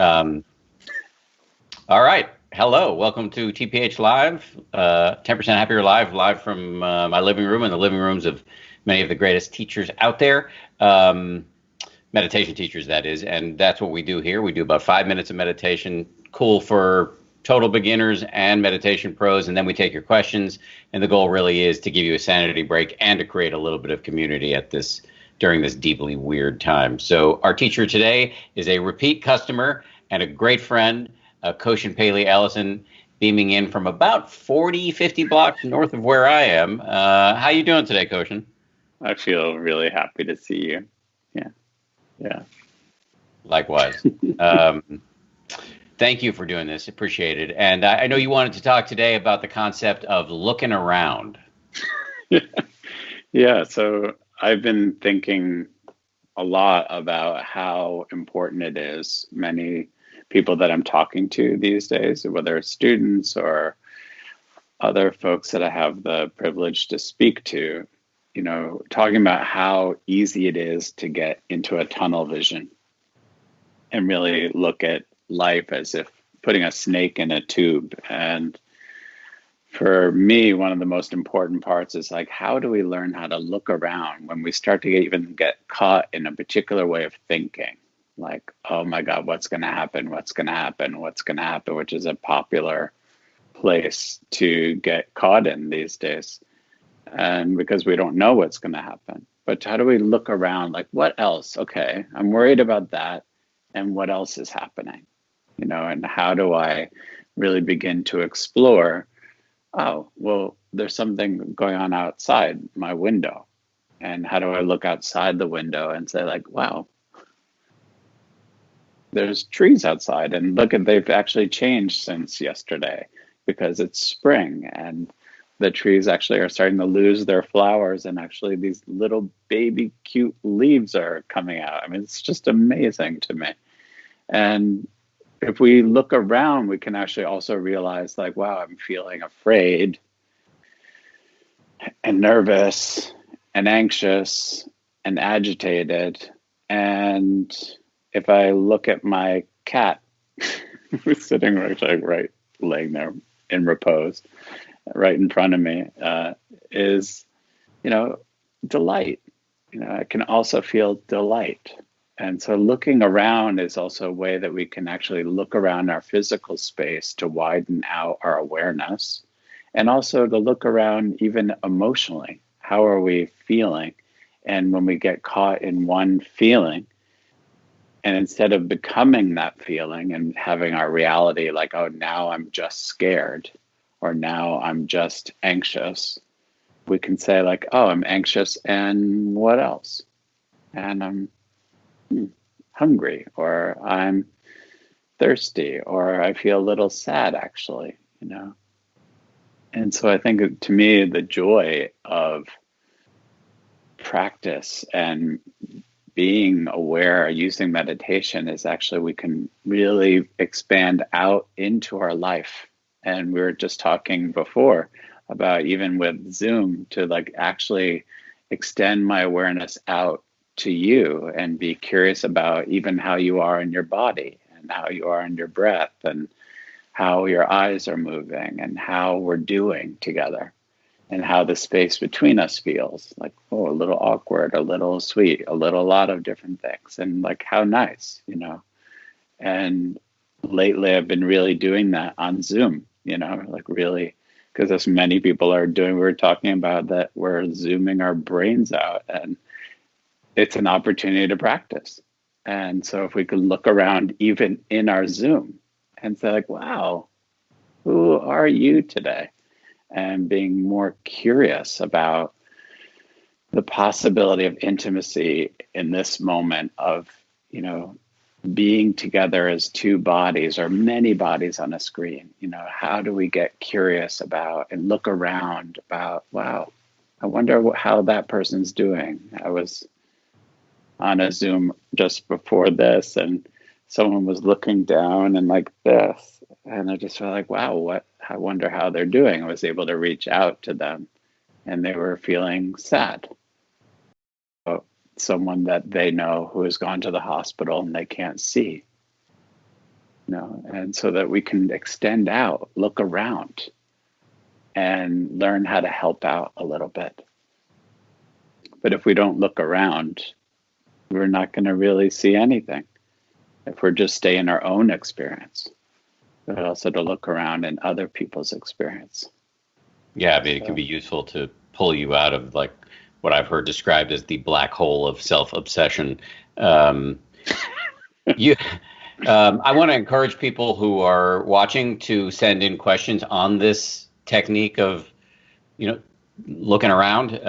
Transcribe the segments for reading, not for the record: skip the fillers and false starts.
Um, all right. Hello. Welcome to TPH Live, 10% Happier live from my living room and the living rooms of many of the greatest teachers out there. Meditation teachers, that is. And that's what we do here. We do about 5 minutes of meditation, cool for total beginners and meditation pros. And then we take your questions. And the goal really is to give you a sanity break and to create a little bit of community during this deeply weird time. So our teacher today is a repeat customer and a great friend, Koshin Paley Ellison, beaming in from about 40, 50 blocks north of where I am. How you doing today, Koshin? I feel really happy to see you. Yeah. Likewise. Thank you for doing this. Appreciate it. And I know you wanted to talk today about the concept of looking around. Yeah. So I've been thinking a lot about how important it is. Many people that I'm talking to these days, whether it's students or other folks that I have the privilege to speak to, talking about how easy it is to get into a tunnel vision and really look at life as if putting a snake in a tube. And for me, one of the most important parts is like, how do we learn how to look around when we start to even get caught in a particular way of thinking? Like, oh my God, what's going to happen? What's going to happen? What's going to happen? Which is a popular place to get caught in these days. And because we don't know what's going to happen. But how do we look around? Like, what else? Okay, I'm worried about that. And what else is happening? And how do I really begin to explore? Oh, well, there's something going on outside my window. And how do I look outside the window and say, like, wow, there's trees outside. And look at, they've actually changed since yesterday because it's spring and the trees actually are starting to lose their flowers. And actually these little baby cute leaves are coming out. I mean, it's just amazing to me. And if we look around, we can actually also realize like, wow, I'm feeling afraid and nervous and anxious and agitated. And if I look at my cat, who's sitting right laying there in repose, right in front of me, is, delight. I can also feel delight. And so looking around is also a way that we can actually look around our physical space to widen out our awareness and also to look around even emotionally. How are we feeling? And when we get caught in one feeling, and instead of becoming that feeling and having our reality like, oh, now I'm just scared or now I'm just anxious, we can say like, oh, I'm anxious and what else? And I'm hungry, or I'm thirsty, or I feel a little sad actually, And so I think to me, the joy of practice and being aware using meditation is actually we can really expand out into our life. And we were just talking before about even with Zoom to like actually extend my awareness out to you and be curious about even how you are in your body and how you are in your breath and how your eyes are moving and how we're doing together and how the space between us feels like, oh, a little awkward, a little sweet, a lot of different things. And like, how nice, And lately I've been really doing that on Zoom, like really, because as many people are doing, we're talking about that we're Zooming our brains out and it's an opportunity to practice. And so if we could look around even in our Zoom and say like, wow, who are you today? And being more curious about the possibility of intimacy in this moment of, being together as two bodies or many bodies on a screen. How do we get curious about and look around about, wow, I wonder how that person's doing. I was on a Zoom just before this and someone was looking down and like this. And I just felt like, wow, I wonder how they're doing. I was able to reach out to them and they were feeling sad. Someone that they know who has gone to the hospital and they can't see. and so that we can extend out, look around, and learn how to help out a little bit. But if we don't look around, we're not going to really see anything. If we're just stay in our own experience, but also to look around in other people's experience. Yeah, I mean, it can be useful to pull you out of like what I've heard described as the black hole of self-obsession. I want to encourage people who are watching to send in questions on this technique of, looking around,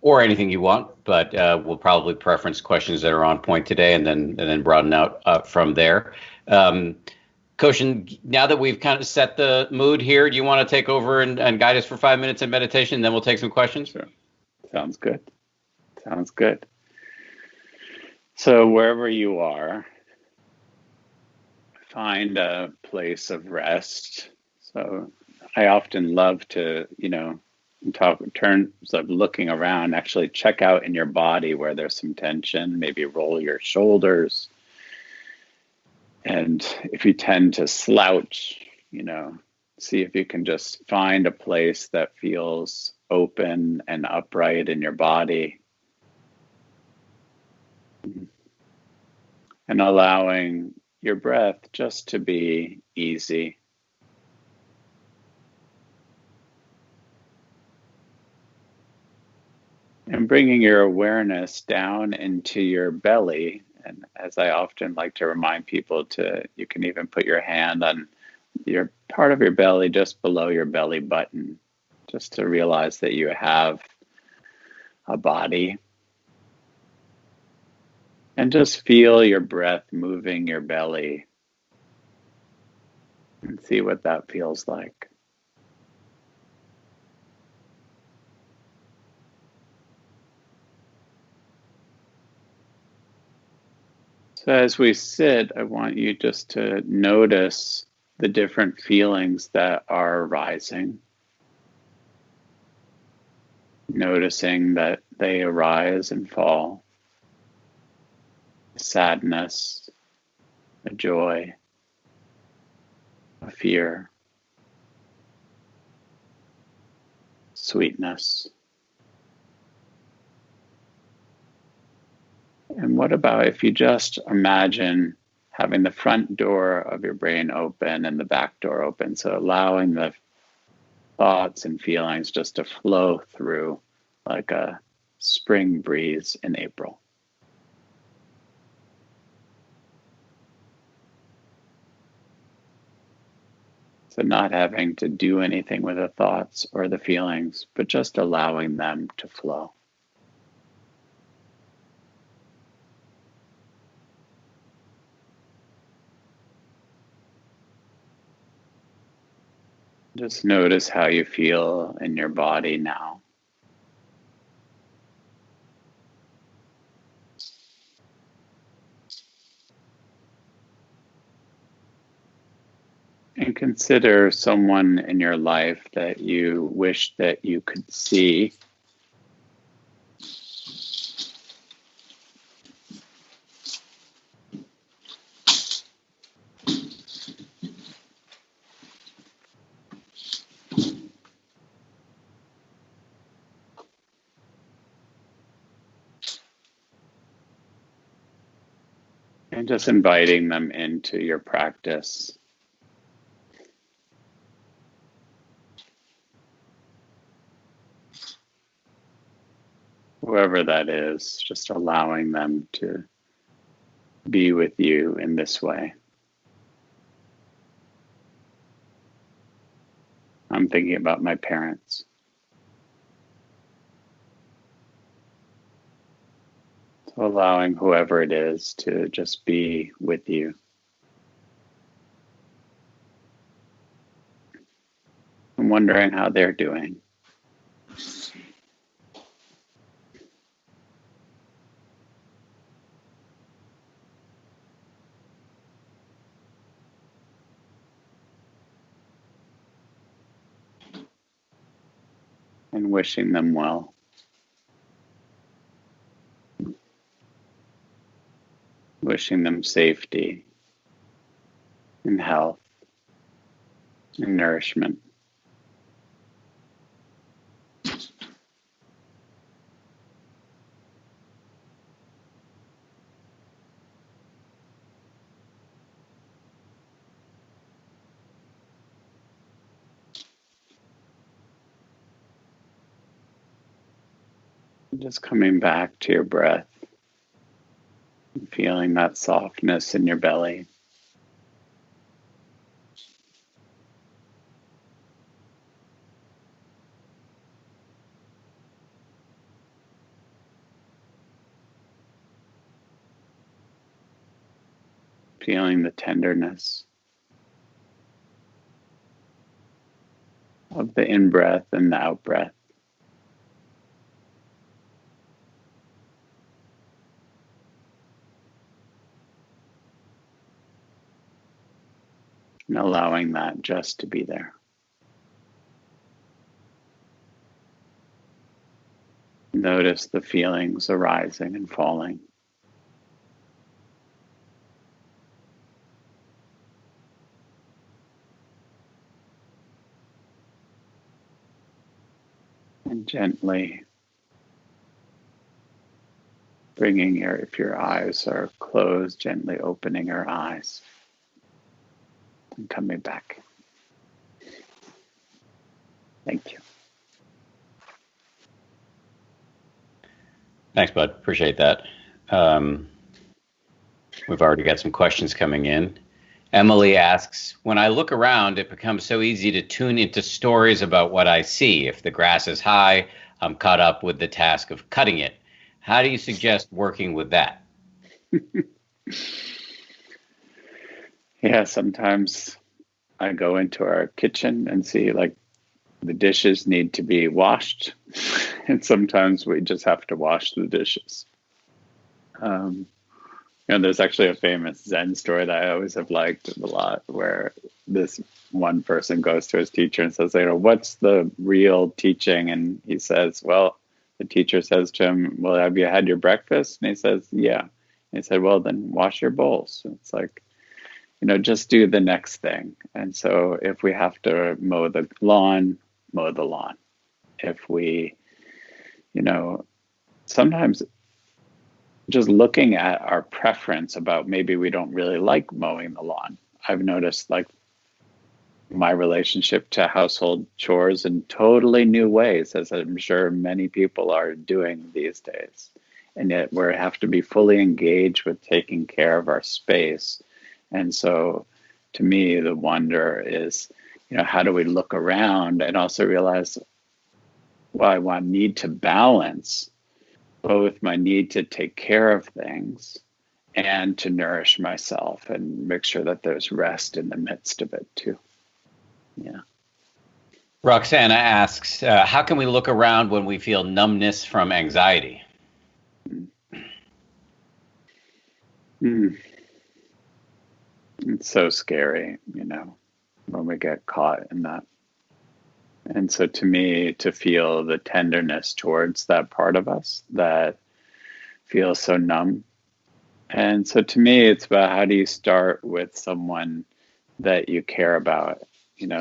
or anything you want. But we'll probably preference questions that are on point today, and then broaden out from there. Koshin, now that we've kind of set the mood here, do you want to take over and guide us for 5 minutes in meditation, and then we'll take some questions? Sure. Sounds good. Sounds good. So wherever you are, find a place of rest. So I often love to, talk in terms of looking around, actually check out in your body where there's some tension, maybe roll your shoulders. And if you tend to slouch, see if you can just find a place that feels open and upright in your body. And allowing your breath just to be easy. And bringing your awareness down into your belly. And as I often like to remind people you can even put your hand on your part of your belly just below your belly button, just to realize that you have a body. And just feel your breath moving your belly and see what that feels like. So as we sit, I want you just to notice the different feelings that are arising. Noticing that they arise and fall. Sadness, a joy, a fear, sweetness. And what about if you just imagine having the front door of your brain open and the back door open, so allowing the thoughts and feelings just to flow through like a spring breeze in April. So not having to do anything with the thoughts or the feelings, but just allowing them to flow. Just notice how you feel in your body now. And consider someone in your life that you wish that you could see. And just inviting them into your practice. Whoever that is, just allowing them to be with you in this way. I'm thinking about my parents. So allowing whoever it is to just be with you. I'm wondering how they're doing. And wishing them well. Wishing them safety and health and nourishment. Just coming back to your breath and feeling that softness in your belly. Feeling the tenderness of the in-breath and the out-breath. And allowing that just to be there. Notice the feelings arising and falling. And gently bringing if your eyes are closed, gently opening your eyes and coming back. Thank you. Thanks, bud. Appreciate that. We've already got some questions coming in. Emily asks, when I look around, it becomes so easy to tune into stories about what I see. If the grass is high, I'm caught up with the task of cutting it. How do you suggest working with that? Yeah, sometimes I go into our kitchen and see like the dishes need to be washed. And sometimes we just have to wash the dishes. There's actually a famous Zen story that I always have liked a lot, where this one person goes to his teacher and says, what's the real teaching? And he says, well, the teacher says to him, well, have you had your breakfast? And he says, yeah. And he said, well, then wash your bowls. And it's like, just do the next thing. And so if we have to mow the lawn, mow the lawn. If we, sometimes just looking at our preference about maybe we don't really like mowing the lawn. I've noticed like my relationship to household chores in totally new ways, as I'm sure many people are doing these days. And yet we have to be fully engaged with taking care of our space. And so to me, the wonder is, how do we look around and also realize, well, I need to balance both my need to take care of things and to nourish myself and make sure that there's rest in the midst of it too. Yeah. Roxana asks, how can we look around when we feel numbness from anxiety? It's so scary, when we get caught in that. And so to me, to feel the tenderness towards that part of us that feels so numb. And so to me, it's about how do you start with someone that you care about,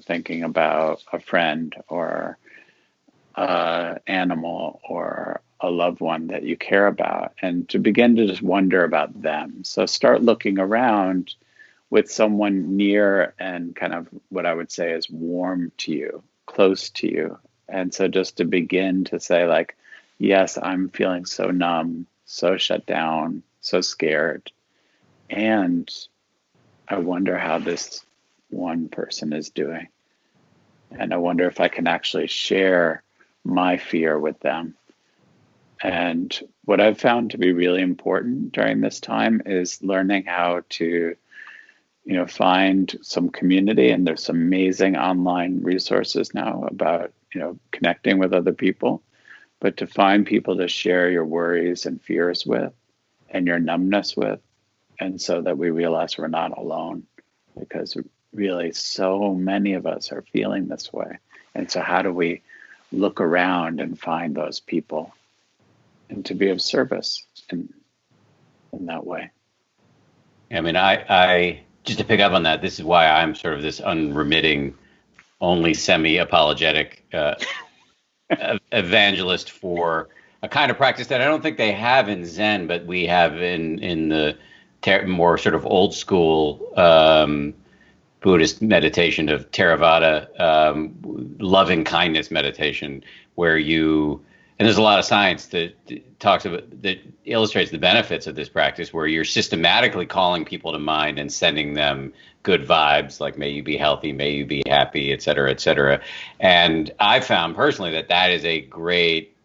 thinking about a friend or an animal or a loved one that you care about, and to begin to just wonder about them. So start looking around with someone near and kind of what I would say is warm to you, close to you. And so just to begin to say like, yes, I'm feeling so numb, so shut down, so scared. And I wonder how this one person is doing. And I wonder if I can actually share my fear with them. And what I've found to be really important during this time is learning how to find some community, and there's some amazing online resources now about, connecting with other people, but to find people to share your worries and fears with and your numbness with. And so that we realize we're not alone, because really so many of us are feeling this way. And so how do we look around and find those people and to be of service in that way? I mean, I just to pick up on that, this is why I'm sort of this unremitting, only semi-apologetic evangelist for a kind of practice that I don't think they have in Zen, but we have in the more sort of old school Buddhist meditation of Theravada, loving kindness meditation, where and there's a lot of science that illustrates the benefits of this practice, where you're systematically calling people to mind and sending them good vibes, like may you be healthy, may you be happy, et cetera, et cetera. And I found personally that is a great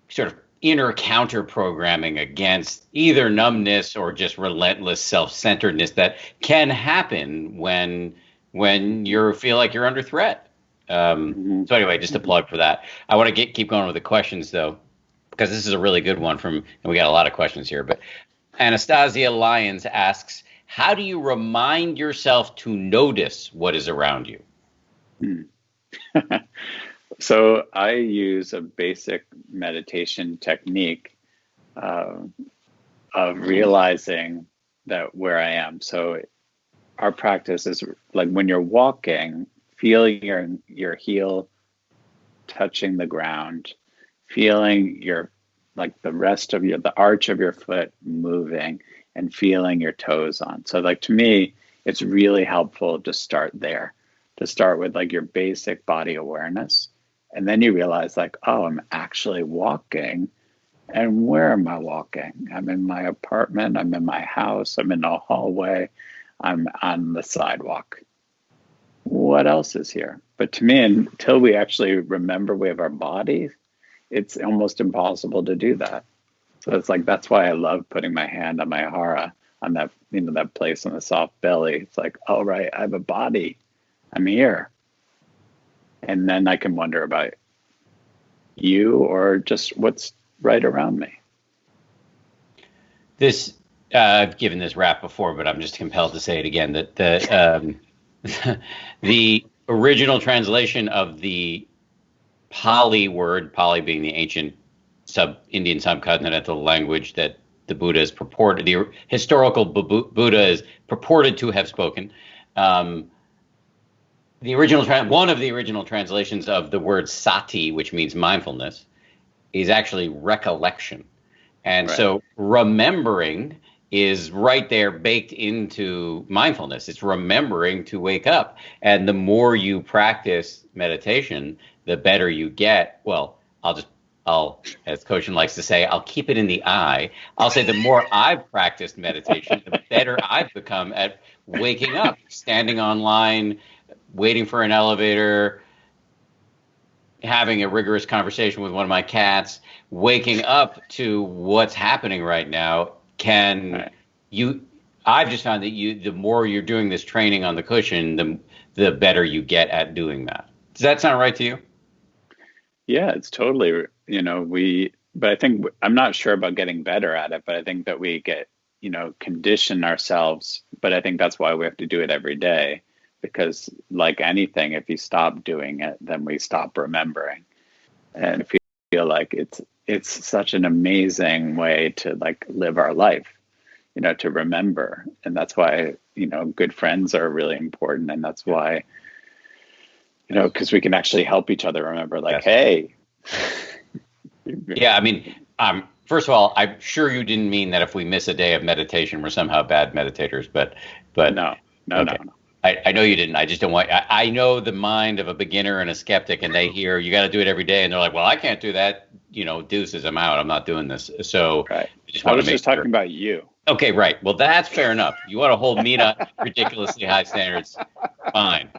sort of inner counter programming against either numbness or just relentless self-centeredness that can happen when you feel like you're under threat. So anyway, just a plug for that. I want to keep going with the questions though, because this is a really good one and we got a lot of questions here, but Anastasia Lyons asks, how do you remind yourself to notice what is around you? So I use a basic meditation technique of realizing that where I am. So our practice is like when you're walking, feeling your heel touching the ground, feeling the arch of your foot moving, and feeling your toes on. So like to me, it's really helpful to start there, to start with like your basic body awareness. And then you realize like, oh, I'm actually walking. And where am I walking? I'm in my apartment. I'm in my house. I'm in a hallway. I'm on the sidewalk. What else is here? But to me, until we actually remember we have our bodies, it's almost impossible to do that. So it's like, that's why I love putting my hand on my hara, on that, that place on the soft belly. It's like, oh, right, I have a body. I'm here. And then I can wonder about you or just what's right around me. This, I've given this rap before, but I'm just compelled to say it again, that the original translation of the Pali word, Pali being the ancient Indian subcontinental language that the Buddha is purported, the historical Buddha is purported to have spoken. The original one of the original translations of the word sati, which means mindfulness, is actually recollection. And right. So remembering is right there baked into mindfulness. It's remembering to wake up. And the more you practice meditation, the better you get. Well, I'll, as Koshin likes to say, I'll keep it in the eye. I'll say the more I've practiced meditation, the better I've become at waking up, standing online, waiting for an elevator, having a rigorous conversation with one of my cats, waking up to what's happening right now. I've just found that the more you're doing this training on the cushion, the better you get at doing that. Does that sound right to you? Yeah, it's totally, but I think I'm not sure about getting better at it, but I think that we get, condition ourselves. But I think that's why we have to do it every day, because like anything, if you stop doing it, then we stop remembering. And if you feel like it's such an amazing way to like live our life, to remember. And that's why, good friends are really important. And that's why, because we can actually help each other remember, like, yes. Hey. Yeah, I mean, first of all, I'm sure you didn't mean that if we miss a day of meditation, we're somehow bad meditators, but no. I know you didn't. I just don't want. I know the mind of a beginner and a skeptic, and they hear you got to do it every day, and they're like, "Well, I can't do that." Deuces, I'm out. I'm not doing this. So right. I was just talking about you. Okay, right. Well, that's fair enough. You want to hold me to ridiculously high standards, fine.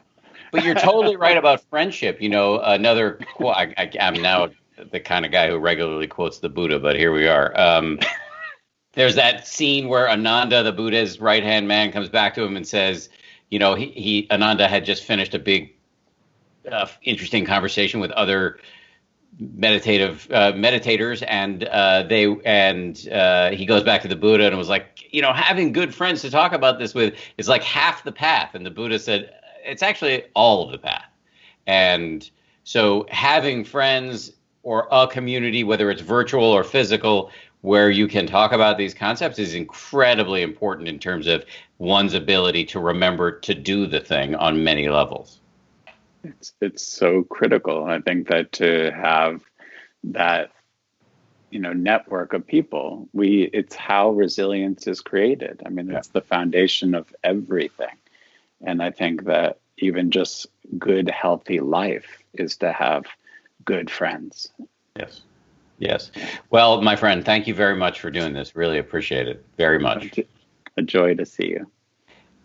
But you're totally right about friendship. Another. I'm now the kind of guy who regularly quotes the Buddha, but here we are. There's that scene where Ananda, the Buddha's right-hand man, comes back to him and says, Ananda had just finished a big, interesting conversation with other meditators, and he goes back to the Buddha and was like, having good friends to talk about this with is like half the path. And the Buddha said, it's actually all of the path. And so having friends or a community, whether it's virtual or physical, where you can talk about these concepts is incredibly important in terms of one's ability to remember to do the thing on many levels. It's so critical. I think that to have that, network of people, it's how resilience is created. I mean, it's the foundation of everything. And I think that even just good, healthy life is to have good friends. Yes. Well, my friend, thank you very much for doing this. Really appreciate it very much. A joy to see you.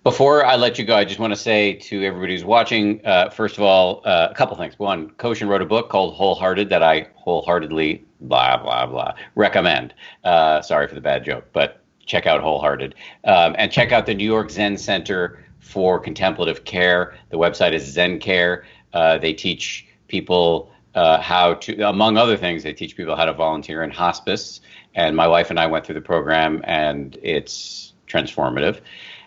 Before I let you go, I just want to say to everybody who's watching, first of all, a couple things. One, Koshin wrote a book called Wholehearted that I wholeheartedly, recommend. Sorry for the bad joke, but check out Wholehearted. And check out the New York Zen Center for Contemplative Care. The website is Zen Care. They teach people how to, among other things, they teach people how to volunteer in hospice. And my wife and I went through the program, and it's transformative.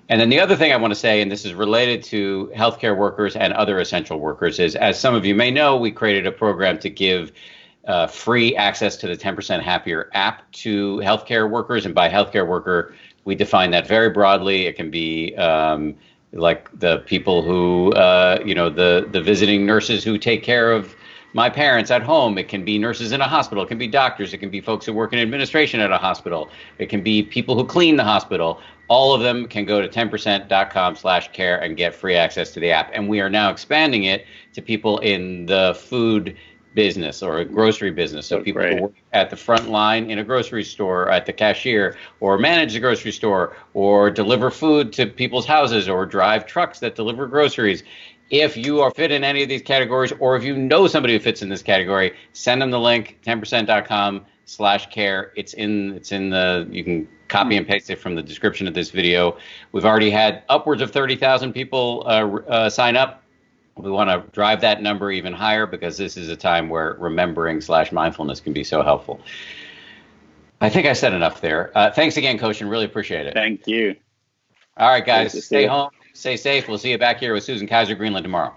And then the other thing I want to say, and this is related to healthcare workers and other essential workers, is, as some of you may know, we created a program to give free access to the 10% Happier app to healthcare workers. And by healthcare worker, we define that very broadly. It can be like the people who, the visiting nurses who take care of my parents at home. It can be nurses in a hospital. It can be doctors. It can be folks who work in administration at a hospital. It can be people who clean the hospital. All of them can go to 10%.com/care and get free access to the app. And we are now expanding it to people in the food business or a grocery business. So people who work at the front line in a grocery store, at the cashier, or manage the grocery store, or deliver food to people's houses, or drive trucks that deliver groceries. If you are fit in any of these categories, or if you know somebody who fits in this category, send them the link, 10%.com/care. It's in the, you can copy and paste it from the description of this video. We've already had upwards of 30,000 people sign up. We want to drive that number even higher, because this is a time where remembering/mindfulness can be so helpful. I think I said enough there. Thanks again, Koshin. Really appreciate it. Thank you. All right, guys, stay home. Stay safe. We'll see you back here with Susan Kaiser Greenland tomorrow.